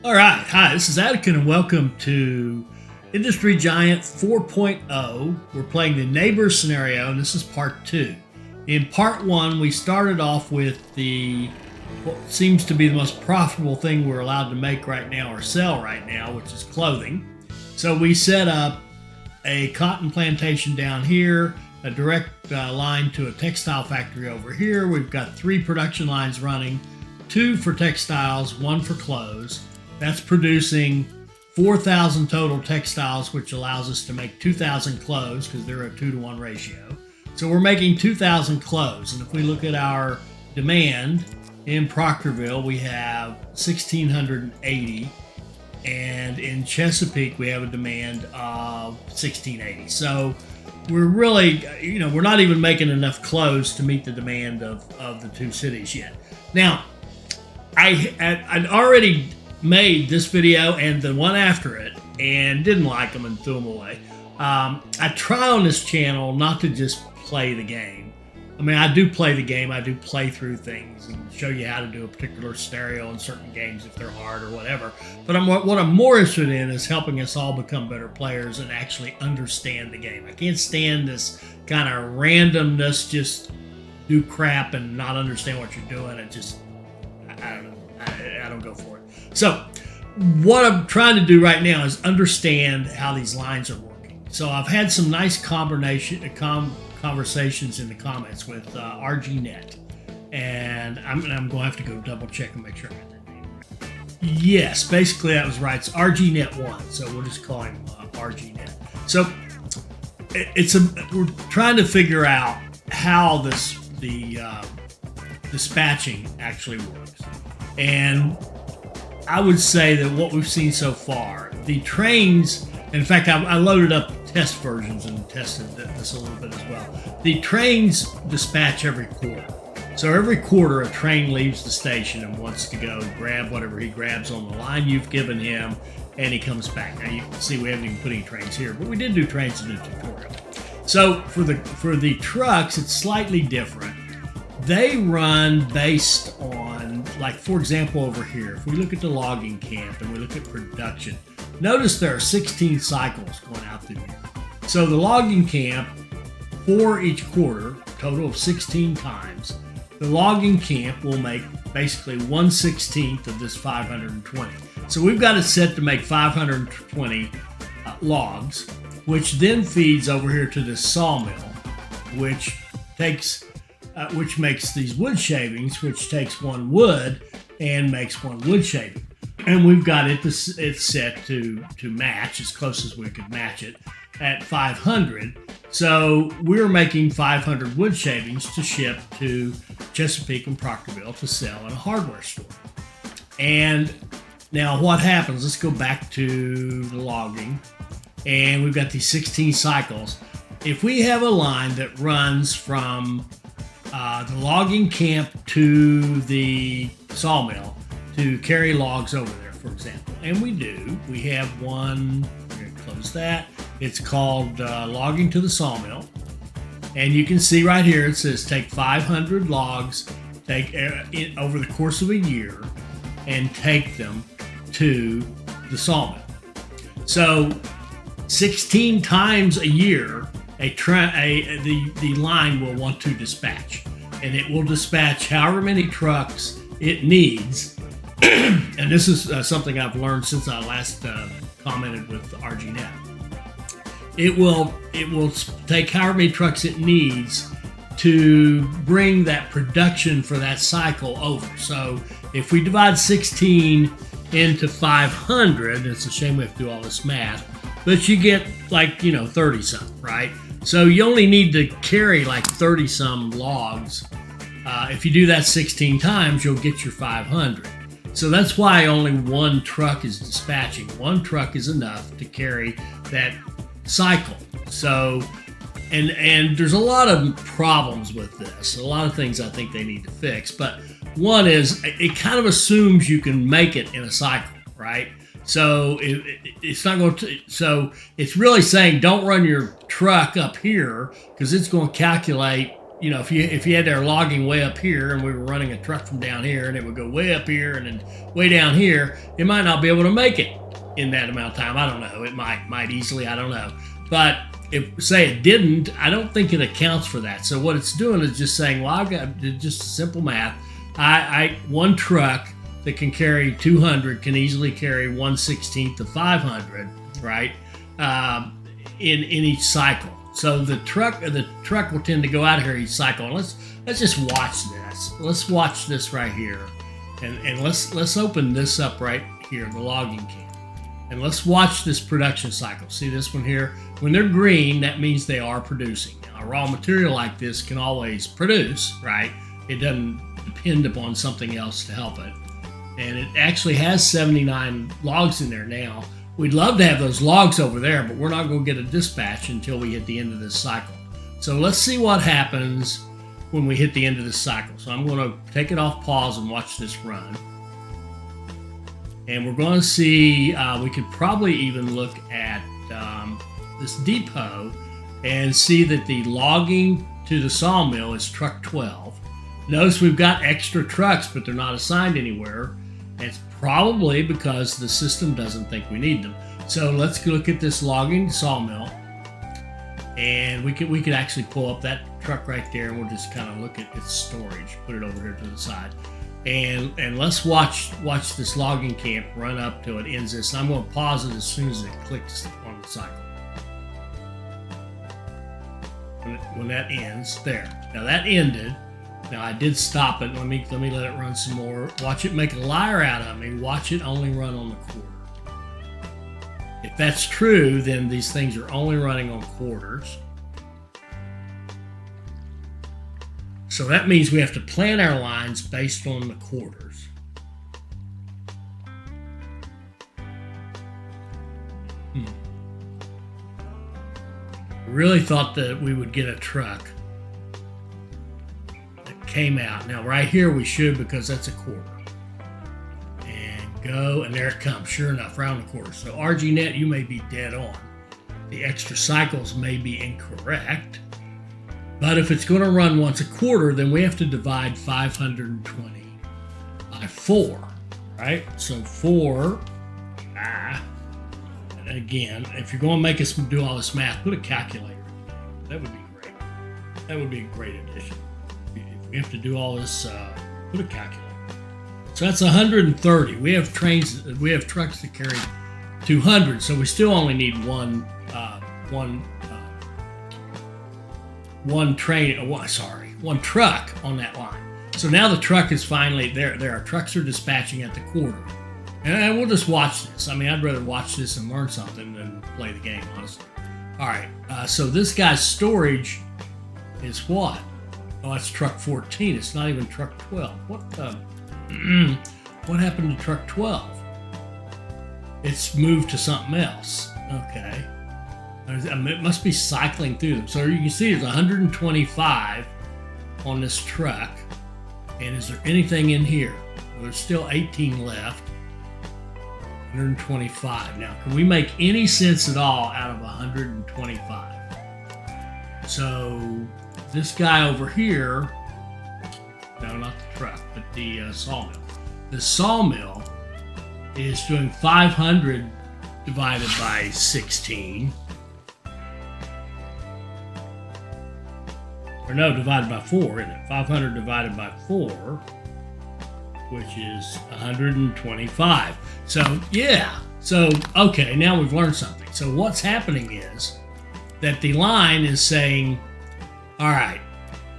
All right. Hi, this is Atkin, and welcome to Industry Giant 4.0. We're playing the neighbor scenario, and this is part 2. In part 1, we started off with what seems to be the most profitable thing we're allowed to make right now or sell right now, which is clothing. So we set up a cotton plantation down here, a direct line to a textile factory over here. We've got 3 production lines running, 2 for textiles, 1 for clothes. That's producing 4,000 total textiles, which allows us to make 2,000 clothes because they're a 2-to-1 ratio. So we're making 2,000 clothes. And if we look at our demand in Proctorville, we have 1,680. And in Chesapeake, we have a demand of 1,680. So we're really, we're not even making enough clothes to meet the demand of the 2 cities yet. Now, I'd already made this video and the one after it and didn't like them and threw them away. I try on this channel not to just play the game. I mean, I do play the game. I do play through things and show you how to do a particular scenario in certain games if they're hard or whatever. But what I'm more interested in is helping us all become better players and actually understand the game. I can't stand this kind of randomness, just do crap and not understand what you're doing. I don't know. I don't go for it. So what I'm trying to do right now is understand how these lines are working. So I've had some nice conversations in the comments with RGNet, and I'm going to have to go double check and make sure I got that name right. Yes, basically that was right. It's RGNet1, so we'll just call him RGNet. So we're trying to figure out how the dispatching actually works. And I would say that what we've seen so far, the trains, in fact, I loaded up test versions and tested this a little bit as well. The trains dispatch every quarter. So every quarter, a train leaves the station and wants to go grab whatever he grabs on the line you've given him, and he comes back. Now you can see we haven't even put any trains here, but we did do trains in the tutorial. So for the trucks, it's slightly different. They run based on, like, for example, over here, if we look at the logging camp and we look at production, notice there are 16 cycles going out through here. So the logging camp, for each quarter, total of 16 times, the logging camp will make basically 1/16 of this 520. So we've got it set to make 520 logs, which then feeds over here to this sawmill, which makes these wood shavings, which takes 1 wood and makes 1 wood shaving. And we've got it's set to match as close as we could match it at 500. So we're making 500 wood shavings to ship to Chesapeake and Proctorville to sell in a hardware store. And now what happens, let's go back to the logging, and we've got these 16 cycles. If we have a line that runs from the logging camp to the sawmill to carry logs over there, for example. And we have one, we're going to close that. It's called logging to the sawmill. And you can see right here, it says take 500 logs, over the course of a year, and take them to the sawmill. So 16 times a year, the line will want to dispatch, and it will dispatch however many trucks it needs. And this is something I've learned since I last commented with RGNet. It will take however many trucks it needs to bring that production for that cycle over. So if we divide 16 into 500, it's a shame we have to do all this math, but you get 30 some, right? So you only need to carry 30 some logs. If you do that 16 times, you'll get your 500. So that's why only 1 truck is dispatching. 1 truck is enough to carry that cycle. So, and there's a lot of problems with this. A lot of things I think they need to fix. But one is it kind of assumes you can make it in a cycle, right? So it's not going to. So it's really saying don't run your truck up here because it's going to calculate if you had their logging way up here and we were running a truck from down here and it would go way up here and then way down here, it might not be able to make it in that amount of time. I don't know. It might easily. I don't know. But if say it didn't, I don't think it accounts for that. So what it's doing is just saying, well, I've got just simple math. One truck that can carry 200 can easily carry 1/16 of 500, right? In each cycle. So the truck will tend to go out here each cycle. And let's just watch this. Let's watch this right here, and let's open this up right here, the logging camp, and let's watch this production cycle. See this one here? When they're green, that means they are producing. Now, a raw material like this can always produce, right? It doesn't depend upon something else to help it. And it actually has 79 logs in there now. We'd love to have those logs over there, but we're not going to get a dispatch until we hit the end of this cycle. So let's see what happens when we hit the end of this cycle. So I'm going to take it off pause and watch this run. And we're going to see, we could probably even look at this depot and see that the logging to the sawmill is truck 12. Notice we've got extra trucks, but they're not assigned anywhere. It's probably because the system doesn't think we need them. So let's look at this logging sawmill, and we could actually pull up that truck right there, and we'll just kind of look at its storage, put it over here to the side, and let's watch this logging camp run up till it ends this. And I'm going to pause it as soon as it clicks on the cycle. When that ends, there. Now that ended. Now I did stop it. Let me let it run some more. Watch it make a liar out of me. Watch it only run on the quarter. If that's true, then these things are only running on quarters. So that means we have to plan our lines based on the quarters. I really thought that we would get a truck that came out. Now right here we should, because that's a quarter. And go, and there it comes, sure enough, round the quarter. So RGNet, you may be dead on. The extra cycles may be incorrect. But if it's going to run once a quarter, then we have to divide 520 by 4, right? So 4, and again, if you're going to make us do all this math, put a calculator in. That would be great. That would be a great addition. If we have to do all this, put a calculator. So that's 130. We have trucks that carry 200, so we still only need one truck on that line. So now the truck is finally there. Our trucks are dispatching at the quarter, and we'll just watch this. I mean, I'd rather watch this and learn something than play the game, honestly. All right, so this guy's storage is what? Oh, it's truck 14. It's not even truck 12. What happened to truck 12? It's moved to something else. Okay. It must be cycling through them. So you can see there's 125 on this truck. And is there anything in here? Well, there's still 18 left. 125. Now, can we make any sense at all out of 125? So this guy over here, no, not the truck, but the sawmill. The sawmill is doing 500 divided by 16. Or no, divided by 4, isn't it? 500 divided by 4, which is 125. So, yeah. So, okay, now we've learned something. So what's happening is that the line is saying, all right,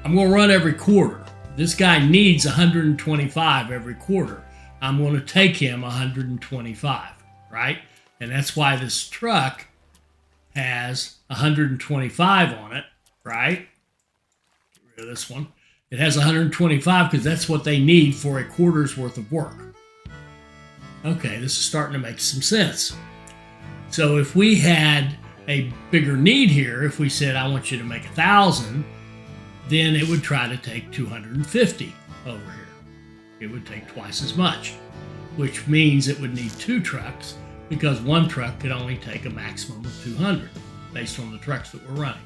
I'm going to run every quarter. This guy needs 125 every quarter. I'm going to take him 125, right? And that's why this truck has 125 on it, right? This one, it has 125 because that's what they need for a quarter's worth of work. Okay, this is starting to make some sense. So if we had a bigger need here, if we said I want you to make 1,000, then it would try to take 250 over here. It would take twice as much, which means it would need 2 trucks because one truck could only take a maximum of 200 based on the trucks that we're running.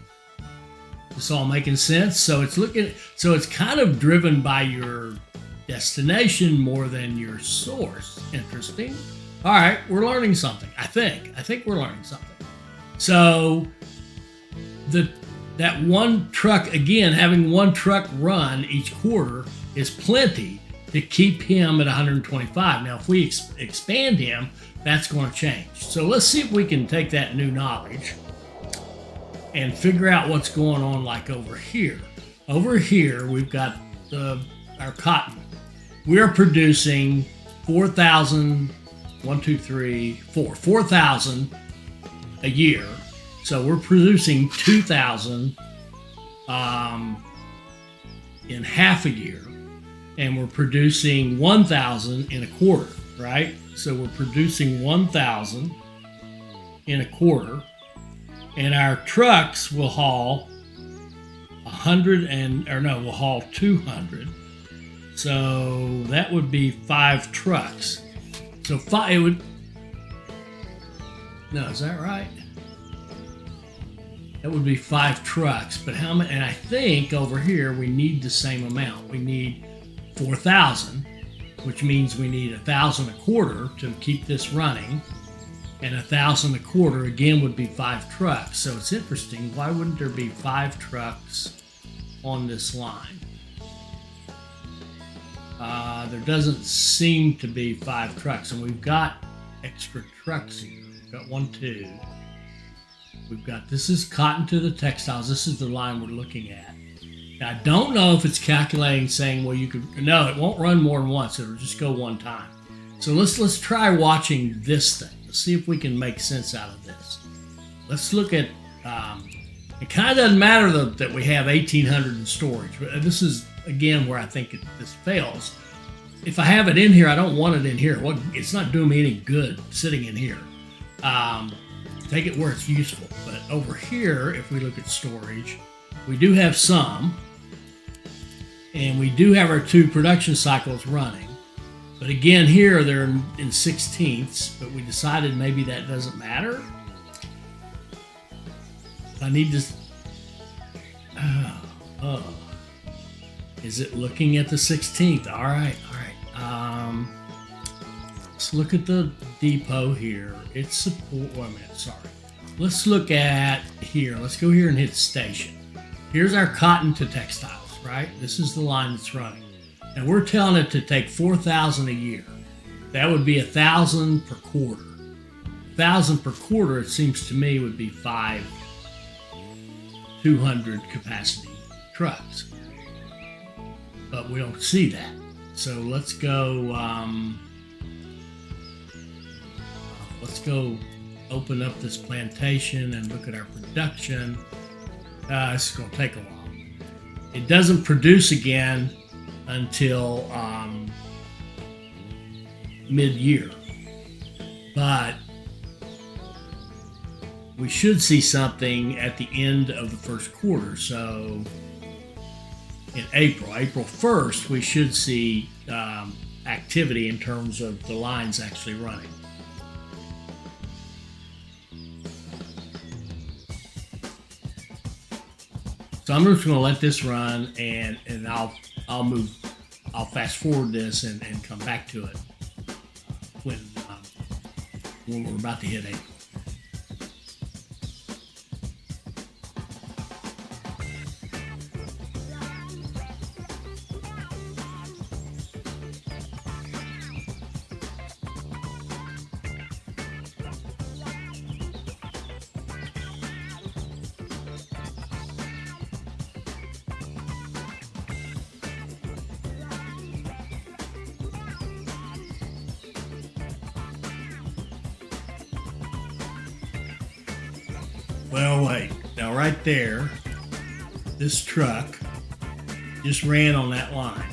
This all making sense? So it's kind of driven by your destination more than your source. Interesting. All right, we're learning something. I think we're learning something. So that one truck, again, having one truck run each quarter is plenty to keep him at 125. Now, if we expand him, that's going to change. So let's see if we can take that new knowledge and figure out what's going on like over here. Over here, we've got our cotton. We're producing 4,000 a year. So we're producing 2,000 in half a year, and we're producing 1,000 in a quarter, right? So we're producing 1,000 in a quarter, and our trucks will haul 200. So that would be 5 trucks. So is that right? That would be 5 trucks, but how many? And I think over here we need the same amount. We need 4,000, which means we need 1,000 a quarter to keep this running, and 1,000 a quarter again would be 5 trucks. So it's interesting. Why wouldn't there be 5 trucks on this line? There doesn't seem to be 5 trucks, and we've got extra trucks here. We've got 1, 2. This is cotton to the textiles. This is the line we're looking at. Now, I don't know if it's calculating, saying, well, no, it won't run more than once. It'll just go one time. So let's try watching this thing. Let's see if we can make sense out of this. Let's look at, it kind of doesn't matter that we have 1,800 in storage, but this is, again, where I think this fails. If I have it in here, I don't want it in here. It's not doing me any good sitting in here. Take it where it's useful. But over here, if we look at storage, we do have some, and we do have our 2 production cycles running. But again, here they're in 16ths, but we decided maybe that doesn't matter. I need to, is it looking at the 16th? All right. Let's look at the depot here. It's support, wait a minute, sorry. Let's look at here. Let's go here and hit station. Here's our cotton to textiles, right? This is the line that's running. And we're telling it to take 4,000 a year. That would be 1,000 per quarter. 1,000 per quarter, it seems to me, would be 5 200 capacity trucks. But we don't see that. So let's go open up this plantation and look at our production. This is going to take a while. It doesn't produce again until mid-year, but we should see something at the end of the first quarter. So in April 1st, we should see activity in terms of the lines actually running. So I'm just going to let this run, and I'll fast forward this and come back to it when we're about to hit April. Well, wait. Now, right there, this truck just ran on that line.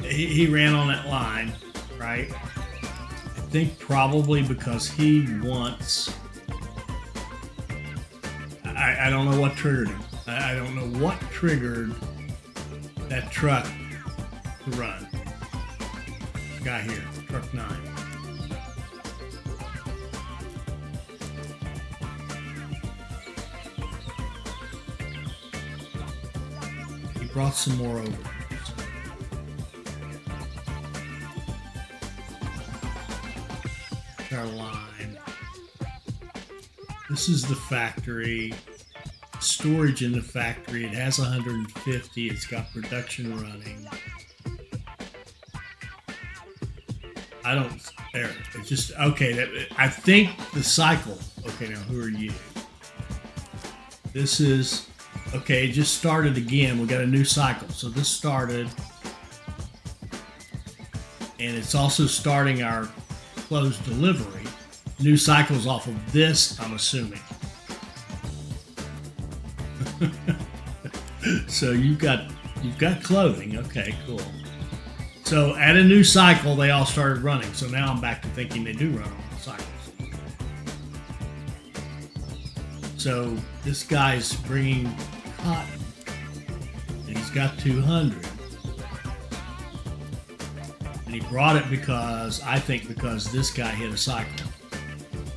He ran on that line, right? I think probably because he wants... I don't know what triggered him. I don't know what triggered that truck to run. This guy here, truck 9. brought some more over. Our line. This is the factory. Storage in the factory. It has 150. It's got production running. I don't. There. It's just okay. I think the cycle. Okay, now who are you? This is okay. It just started again. We got a new cycle. So this started, and it's also starting our closed delivery. New cycles off of this, I'm assuming. So you've got clothing. Okay, cool. So at a new cycle, they all started running. So now I'm back to thinking they do run on the cycles. So this guy's bringing cotton, and he's got 200. And he brought it because this guy hit a cycle.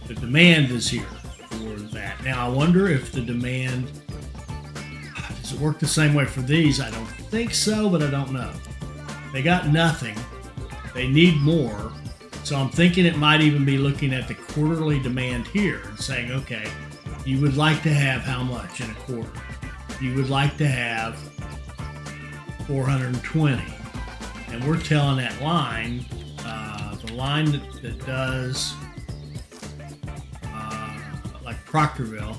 The demand is here for that. Now I wonder if the demand, does it work the same way for these? I don't think so, but I don't know. They got nothing. They need more. So I'm thinking it might even be looking at the quarterly demand here and saying, okay, you would like to have how much in a quarter? You would like to have 420. And we're telling that line, the line that does, like Proctorville,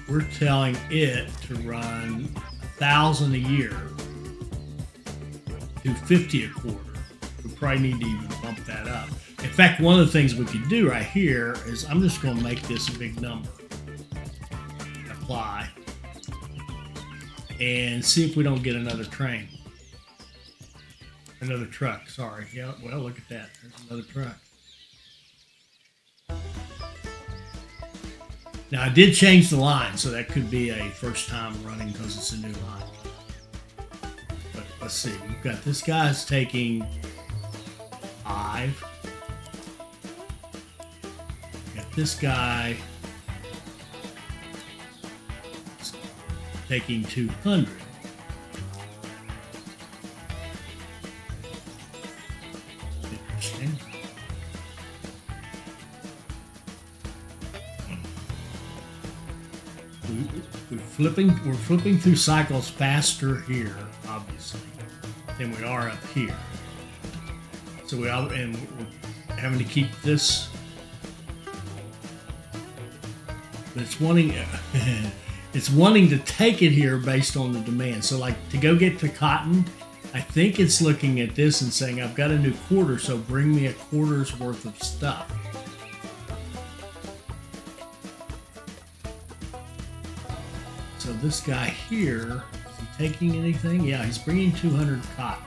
we're telling it to run 1,000 a year, 250 a quarter. We probably need to even bump that up. In fact, one of the things we could do right here is I'm just going to make this a big number. Apply. And see if we don't get another train. Another truck, sorry. Yeah, well, look at that. There's another truck. Now, I did change the line, so that could be a first time running because it's a new line. But let's see. We've got this guy's taking 5. Got this guy taking 200. Interesting. We're flipping through cycles faster here, obviously, than we are up here. So we're having to keep this. But it's wanting to take it here based on the demand. So like to go get the cotton, I think it's looking at this and saying, I've got a new quarter, so bring me a quarter's worth of stuff. So this guy here, is he taking anything? Yeah, he's bringing 200 cotton.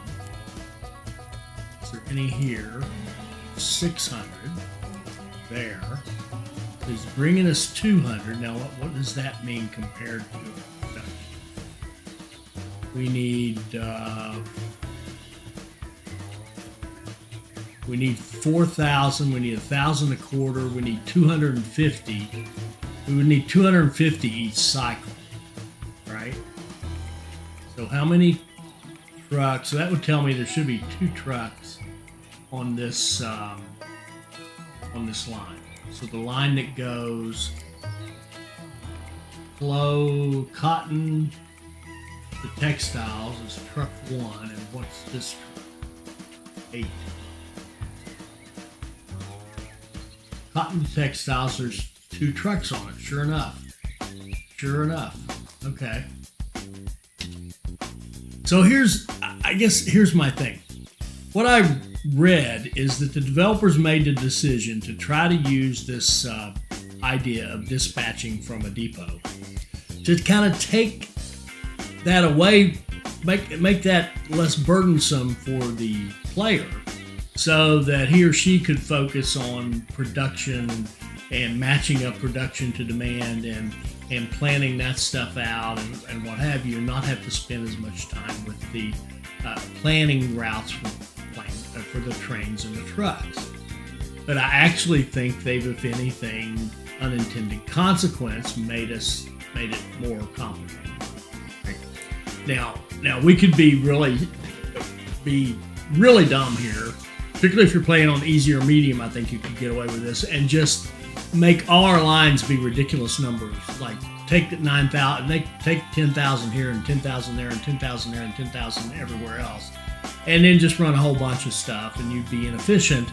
Is there any here? 600 there. So he's bringing us 200. Now, what does that mean compared to production? We need 4,000. We need 1,000 a quarter. We need 250. We would need 250 each cycle. Right? So how many trucks? So that would tell me there should be 2 trucks on this line. So the line that goes cotton to textiles is truck 1, and what's this truck? 8. Cotton to textiles, there's 2 trucks on it. Sure enough. Okay. So here's my thing. What I read is that the developers made the decision to try to use this idea of dispatching from a depot to kind of take that away, make that less burdensome for the player, so that he or she could focus on production and matching up production to demand and planning that stuff out and what have you, and not have to spend as much time with the planning routes for the trains and the trucks. But I actually think they've, if anything, unintended consequence made it more complicated. Now we could be really dumb here, particularly if you're playing on easy or medium. I think you could get away with this and just make all our lines be ridiculous numbers. Like take 9,000, take 10,000 here and 10,000 there and 10,000 there and 10,000 everywhere else, and then just run a whole bunch of stuff, and you'd be inefficient.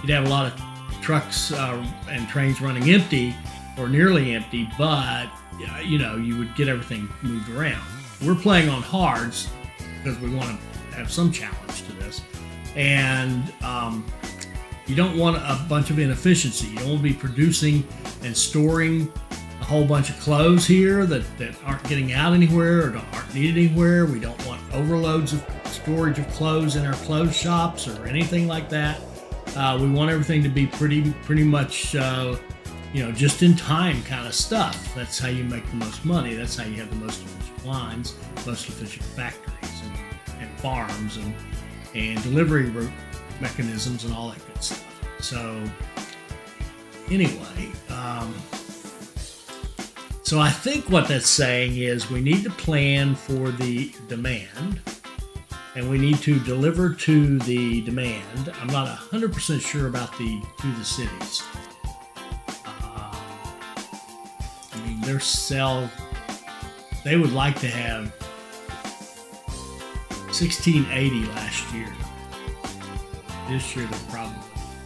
You'd have a lot of trucks and trains running empty or nearly empty, but you would get everything moved around. We're playing on hards because we want to have some challenge to this, and you don't want a bunch of inefficiency. You don't want to be producing and storing a whole bunch of clothes here that aren't getting out anywhere or aren't needed anywhere. We don't want overloads of storage of clothes in our clothes shops or anything like that. We want everything to be pretty much just in time kind of stuff. That's how you make the most money. That's how you have the most efficient lines, most efficient factories and farms and delivery mechanisms and all that good stuff. So anyway, so I think what that's saying is we need to plan for the demand and we need to deliver to the demand. I'm not 100% sure about to the cities. They would like to have 1680 last year. This year they're probably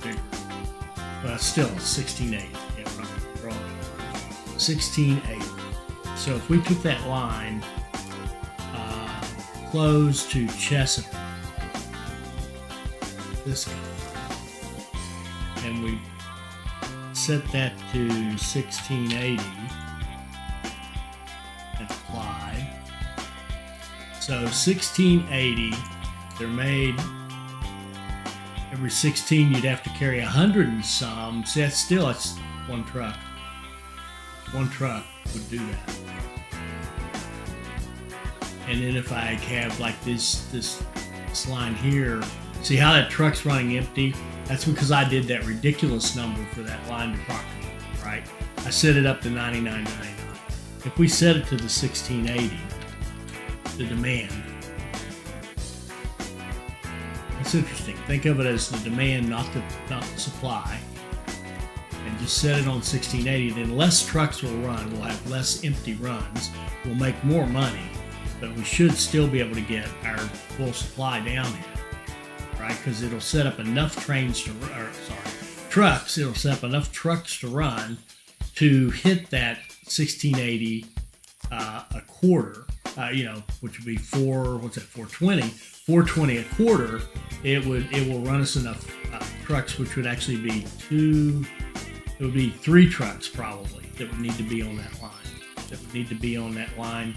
bigger, but still 1680. Yeah, wrong. 1680. So if we took that line close to Chesapeake, this guy, and we set that to 1680 and apply. So 1680, they're made every 16. You'd have to carry 100 and some. See, it's one truck. One truck would do that. And then if I have like this line here, see how that truck's running empty? That's because I did that ridiculous number for that line to Proctor, right? I set it up to 99.99. If we set it to the 1680, the demand, it's interesting. Think of it as the demand, not the supply, and just set it on 1680. Then less trucks will run. We'll have less empty runs. We'll make more money, but we should still be able to get our full supply down here. Right, because it'll set up enough trucks. It'll set up enough trucks to run to hit that 1680 a quarter. Which would be 420. 420 a quarter. It will run us enough trucks, which would actually be It would be 3 trucks probably that would need to be on that line.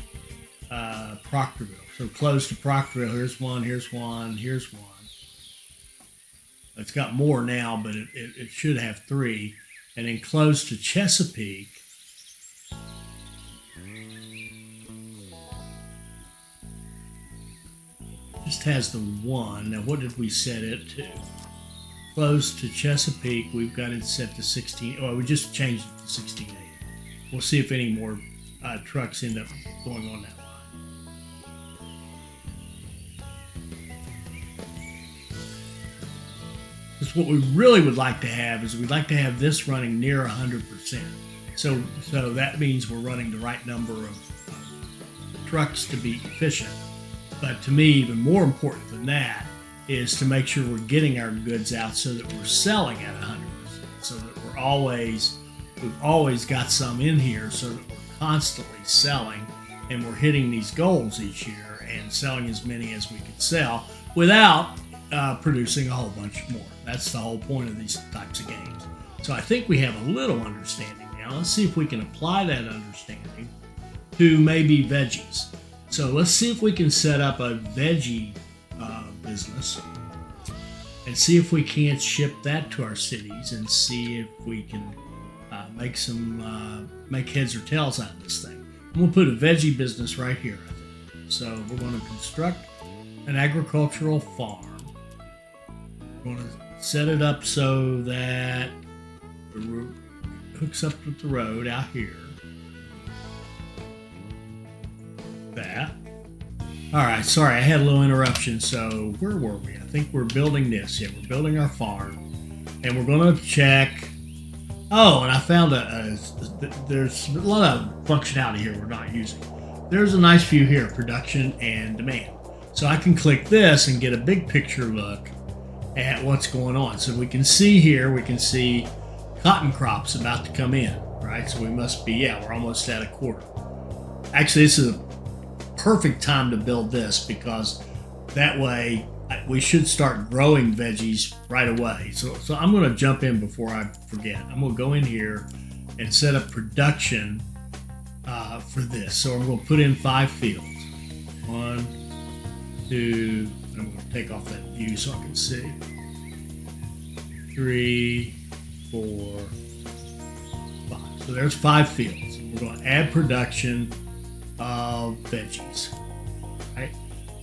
Proctorville. So close to Proctorville. Here's one. Here's one. Here's one. It's got more now, but it should have 3. And then close to Chesapeake, just has the 1. Now, what did we set it to? Close to Chesapeake, we've got it set to 16. Oh, we just changed it to 1680. We'll see if any more trucks end up going on that line. Because what we really would like to have is we'd like to have this running near 100%. So that means we're running the right number of trucks to be efficient. But to me, even more important than that is to make sure we're getting our goods out so that we're selling at 100%. So that we've always got some in here so that we're constantly selling and we're hitting these goals each year and selling as many as we can sell without producing a whole bunch more. That's the whole point of these types of games. So I think we have a little understanding now. Let's see if we can apply that understanding to maybe veggies. So let's see if we can set up a veggie business and see if we can't ship that to our cities and see if we can make heads or tails out of this thing. And we'll put a veggie business right here, I think. So we're going to construct an agricultural farm. We're going to set it up so that it hooks up with the road out here. That. All right, sorry, I had a little interruption. So where were we? I think we're building this. Yeah, we're building our farm, and we're going to check. Oh, and I found there's a lot of functionality here we're not using. There's a nice view here, production and demand. So I can click this and get a big picture look at what's going on. So we can see here, we can see cotton crops about to come in, right? So we must be, yeah, we're almost at a quarter. Actually, this is a perfect time to build this because that way we should start growing veggies right away. So I'm going to jump in before I forget. I'm going to go in here and set up production for this. So I'm going to put in 5 fields. 1, 2, I'm going to take off that view so I can see. 3, 4, 5. So there's 5 fields. We're going to add production of veggies, right?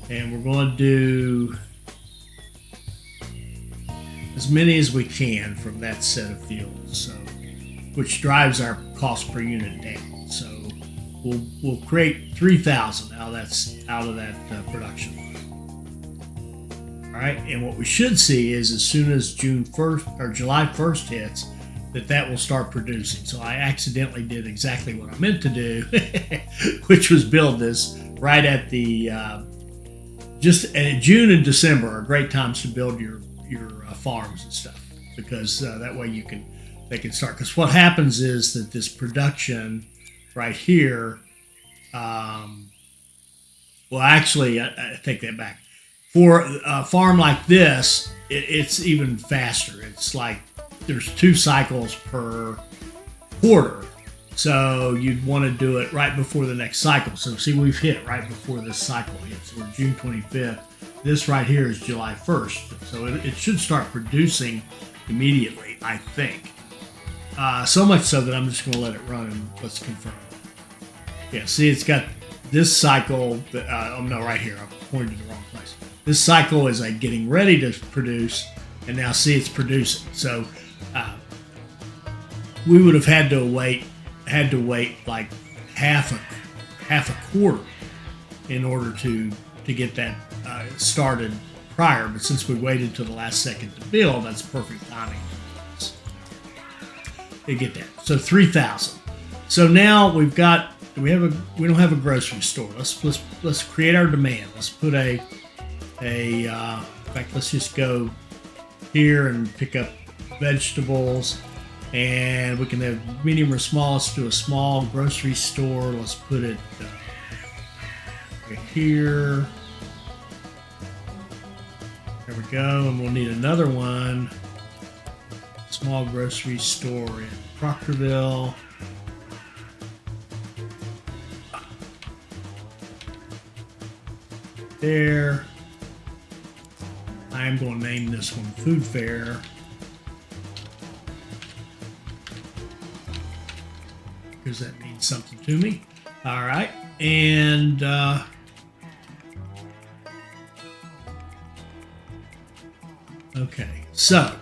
And we're going to do as many as we can from that set of fields, so which drives our cost per unit down. So we'll create 3,000 out of that production line. All right, and what we should see is as soon as June 1st or July 1st hits, that will start producing. So I accidentally did exactly what I meant to do, which was build this right at the June and December are great times to build your farms and stuff, because that way they can start. Because what happens is that this production right here, well, actually, I take that back. For a farm like this, it's even faster. It's like there's 2 cycles per quarter. So you'd want to do it right before the next cycle. So see, we've hit right before this cycle hits. We're June 25th. This right here is July 1st. So it should start producing immediately, I think. So much so that I'm just going to let it run and let's confirm. Yeah, see, it's got this cycle. Oh, no, right here. I pointed to the wrong place. This cycle is like getting ready to produce, and now see it's producing. So we would have had to wait like half a quarter in order to get that started prior. But since we waited till the last second to build, that's perfect timing to get that. So 3,000. So now we don't have a grocery store. Let's create our demand. Let's put in fact, let's just go here and pick up vegetables, and we can have medium or small. Let's do a small grocery store. Let's put it right here. There we go, and we'll need another one. Small grocery store in Proctorville. There. I am going to name this one Food Fair. Because that means something to me. All right. And okay. So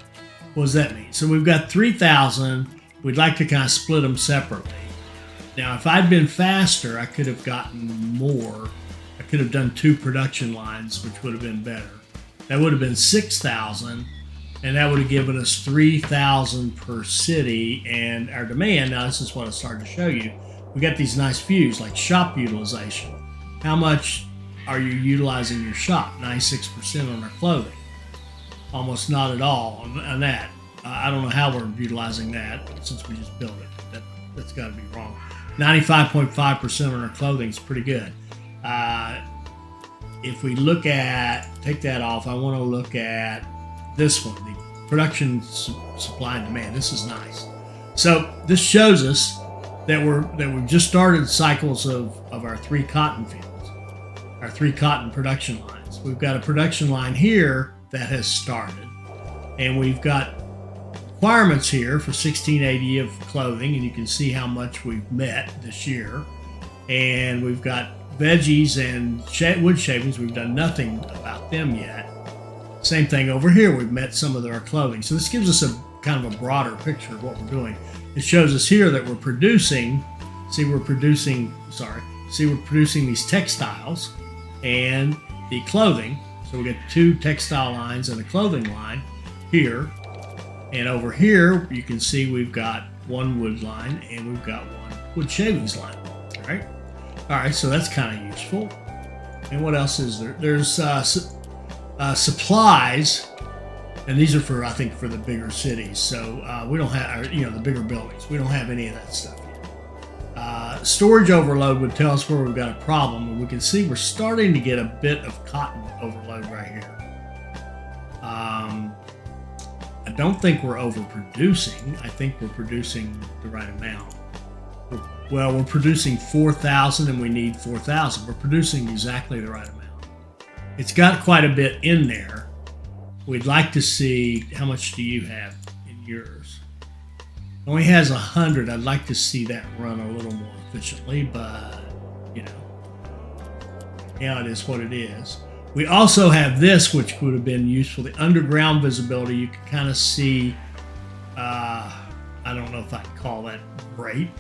what does that mean? So we've got 3,000. We'd like to kind of split them separately. Now, if I'd been faster, I could have gotten more. I could have done 2 production lines, which would have been better. That would have been 6,000, and that would have given us 3,000 per city. And our demand, now this is what I started to show you, we got these nice views like shop utilization. How much are you utilizing your shop? 96% on our clothing. Almost not at all on that. I don't know how we're utilizing that since we just built it. That's got to be wrong. 95.5% on our clothing is pretty good. If we look at, take that off, I want to look at this one, the production, supply, and demand. This is nice. So this shows us that we've just started cycles of our 3 cotton fields, our 3 cotton production lines. We've got a production line here that has started, and we've got requirements here for 1680 of clothing, and you can see how much we've met this year. And we've got veggies and wood shavings. We've done nothing about them yet. Same thing over here. We've met some of our clothing. So this gives us a kind of a broader picture of what we're doing. It shows us here that we're producing. See, we're producing these textiles, and the clothing. So we get 2 textile lines and a clothing line here. And over here, you can see we've got 1 wood line and we've got 1 wood shavings line. All right. All right. So that's kind of useful. And what else is there? There's supplies, and these are for, I think, for the bigger cities. So we don't have, the bigger buildings. We don't have any of that stuff here. Storage overload would tell us where we've got a problem, and we can see we're starting to get a bit of cotton overload right here. I don't think we're overproducing. I think we're producing the right amount. We're producing 4,000 and we need 4,000. We're producing exactly the right amount. It's got quite a bit in there. We'd like to see, how much do you have in yours? It only has 100. I'd like to see that run a little more efficiently, but it is what it is. We also have this, which would have been useful, the underground visibility. You can kind of see, I don't know if I can call that great,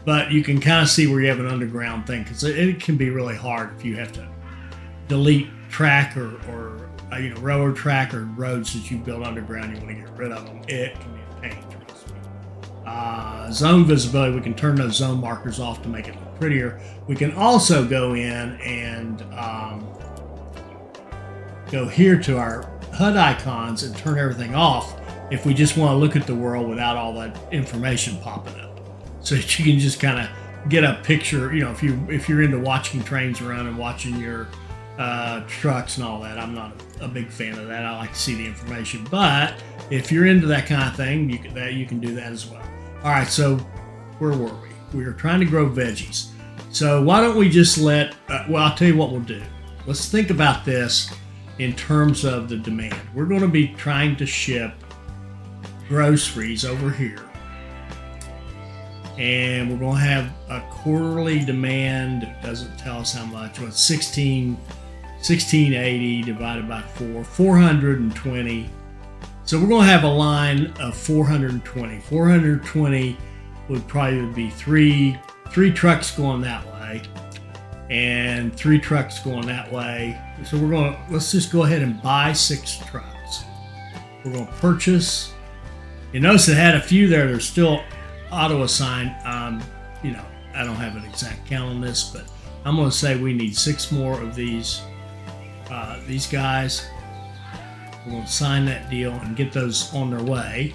but you can kind of see where you have an underground thing, because it can be really hard if you have to delete track or railroad track or roads that you build underground. You want to get rid of them. It can be a pain. Zone visibility, we can turn those zone markers off to make it look prettier. We can also go in and go here to our HUD icons and turn everything off if we just want to look at the world without all that information popping up, so that you can just kind of get a picture. If you're into watching trains run and watching your trucks and all that, I'm not a big fan of that. I like to see the information, but if you're into that kind of thing, you can do that as well. All right, so where were we? We were trying to grow veggies. So why don't we just I'll tell you what we'll do. Let's think about this in terms of the demand. We're going to be trying to ship groceries over here. And we're going to have a quarterly demand. It doesn't tell us how much. Well, it's 1680 divided by 420. So we're going to have a line of 420. 420 would probably be three trucks going that way and 3 trucks going that way. So let's just go ahead and buy 6 trucks. We're going to purchase. You notice it had a few there. They're still auto assigned. I don't have an exact count on this, but I'm going to say we need 6 more of these guys. We're going to sign that deal and get those on their way.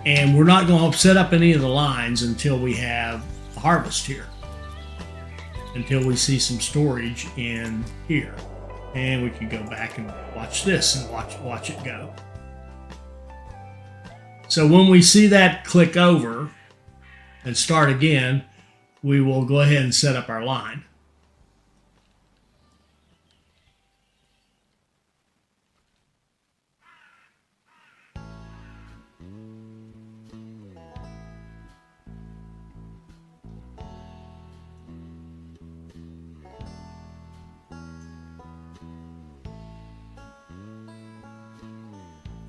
And we're not going to set up any of the lines until we have a harvest here, until we see some storage in here. And we can go back and watch this and watch it go. So when we see that click over and start again, we will go ahead and set up our line.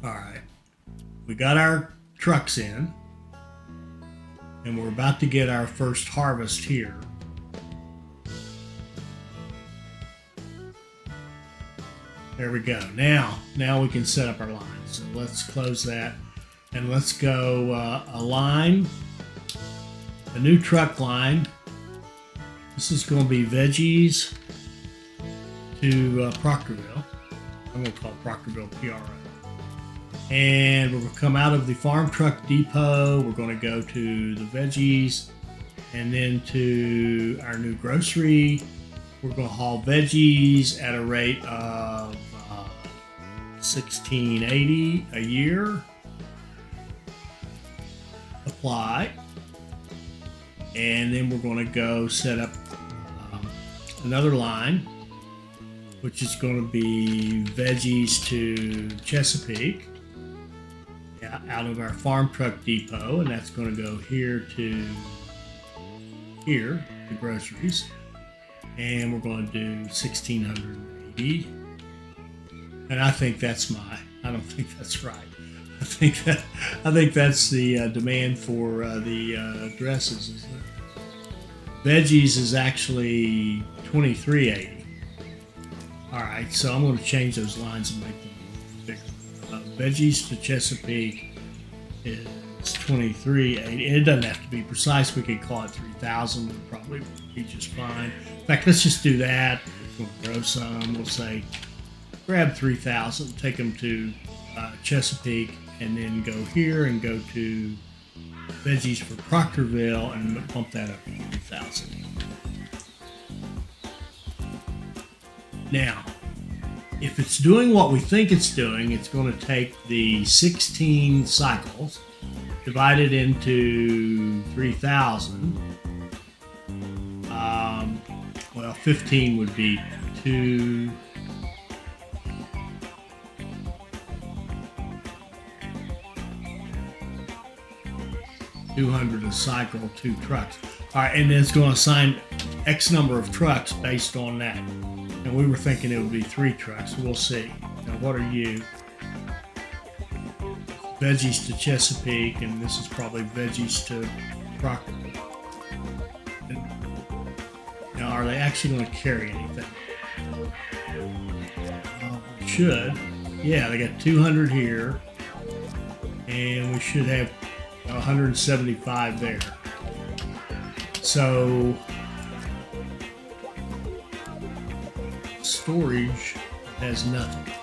All right, we got our trucks in, and we're about to get our first harvest here. There we go. Now we can set up our line. So let's close that, and let's go a new truck line. This is going to be veggies to Proctorville. I'm going to call it Proctorville PRO. And we're going to come out of the farm truck depot. We're going to go to the veggies and then to our new grocery. We're going to haul veggies at a rate of $16.80 a year. Apply. And then we're going to go set up another line, which is going to be veggies to Chesapeake out of our farm truck depot, and that's going to go here to here, the groceries, and we're going to do 1680. And I think I don't think that's right. I think that's the demand for the dresses, isn't it? Veggies is actually 2380. All right, so I'm going to change those lines and make them bigger. Veggies to Chesapeake is 2380. It doesn't have to be precise. We could call it 3,000. Would probably be just fine. In fact, let's just do that. We'll grow some. We'll say grab 3,000, take them to Chesapeake, and then go here and go to veggies for Proctorville and bump that up to 3,000. Now, if it's doing what we think it's doing, it's going to take the 16 cycles, divide it into 3,000. Well, 15 would be 2. $200 a cycle, 2 trucks. All right, and then it's going to assign X number of trucks based on that. And we were thinking it would be 3 trucks. We'll see. Now, what are you? Veggies to Chesapeake, and this is probably veggies to Proctor. Now, are they actually going to carry anything? Should. Yeah, they got 200 here, and we should have 175 there. So storage has nothing.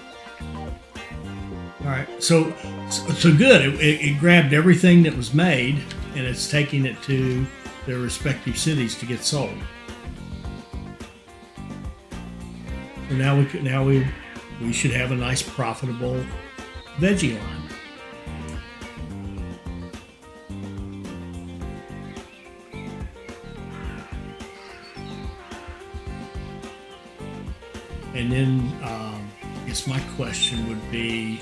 All right, so good. It grabbed everything that was made and it's taking it to their respective cities to get sold. So now we should have a nice profitable veggie line. And then I guess my question would be,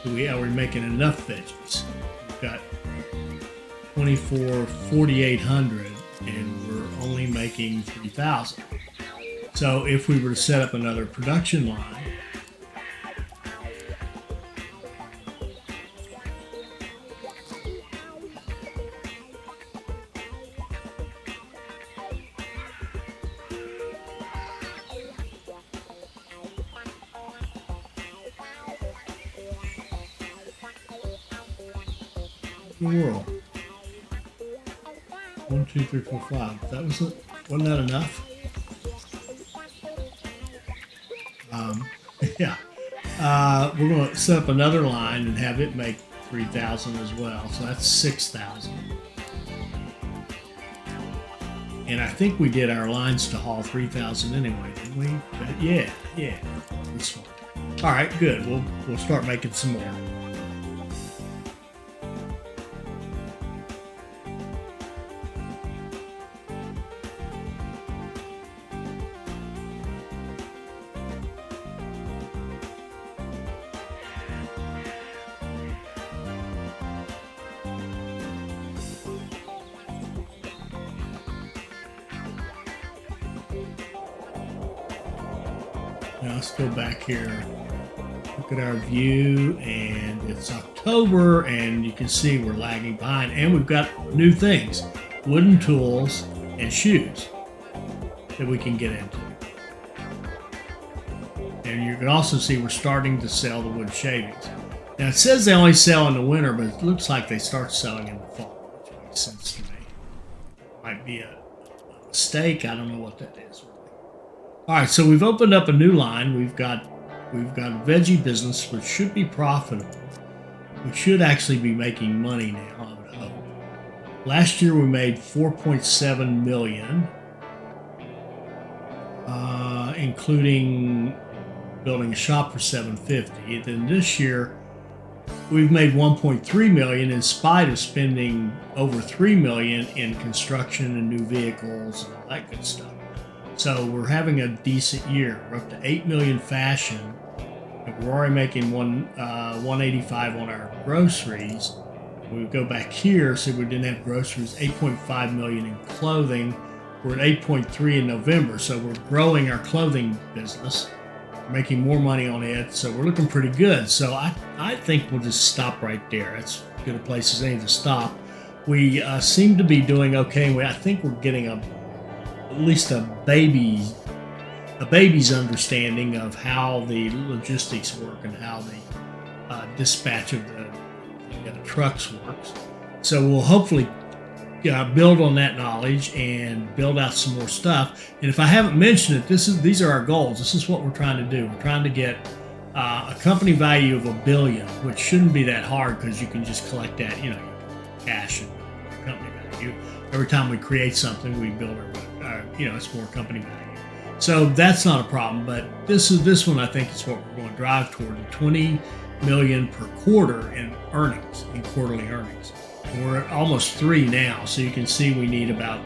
are we making enough veggies? We've got 4,800 and we're only making 3,000. So if we were to set up another production line, the world. 1, 2, 3, 4, 5. That was it. Wasn't that enough? Yeah. We're going to set up another line and have it make 3,000 as well. So that's 6,000. And I think we did our lines to haul 3,000 anyway, didn't we? But yeah. This one. All right, good. We'll start making some more. Now let's go back here, look at our view, and it's October, and you can see we're lagging behind, and we've got new things, wooden tools and shoes that we can get into. And you can also see we're starting to sell the wood shavings. Now it says they only sell in the winter, but it looks like they start selling in the fall, which makes sense to me. Might be a mistake, I don't know what that is. All right, so we've opened up a new line. We've got a veggie business, which should be profitable. We should actually be making money now, I would hope. Last year we made $4.7 million, including building a shop for $750. Then this year we've made $1.3 million in spite of spending over $3 million in construction and new vehicles and all that good stuff. So we're having a decent year. We're up to 8 million fashion. And we're already making 185 on our groceries. We go back here, so we didn't have groceries. 8.5 million in clothing. We're at 8.3 in November, so we're growing our clothing business. We're making more money on it, so we're looking pretty good. So I think we'll just stop right there. That's as good a place as any to stop. We seem to be doing okay. I think we're getting at least a baby a baby's understanding of how the logistics work and how the dispatch of the trucks works. So we'll hopefully build on that knowledge and build out some more stuff. And if I haven't mentioned it, these are our goals. This is what we're trying to do. We're trying to get a company value of $1 billion, which shouldn't be that hard because you can just collect that, cash and company value. Every time we create something, we build our it's more company value. So that's not a problem. But this one I think is what we're going to drive toward, the 20 million per quarter in earnings, in quarterly earnings. And we're at almost 3 now, so you can see we need about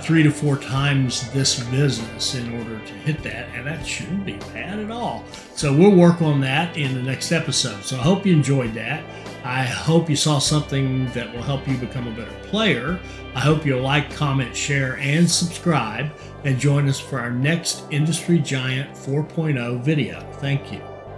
3 to 4 times this business in order to hit that, and that shouldn't be bad at all. So we'll work on that in the next episode. So I hope you enjoyed that. I hope you saw something that will help you become a better player. I hope you'll like, comment, share, and subscribe, and join us for our next Industry Giant 4.0 video. Thank you.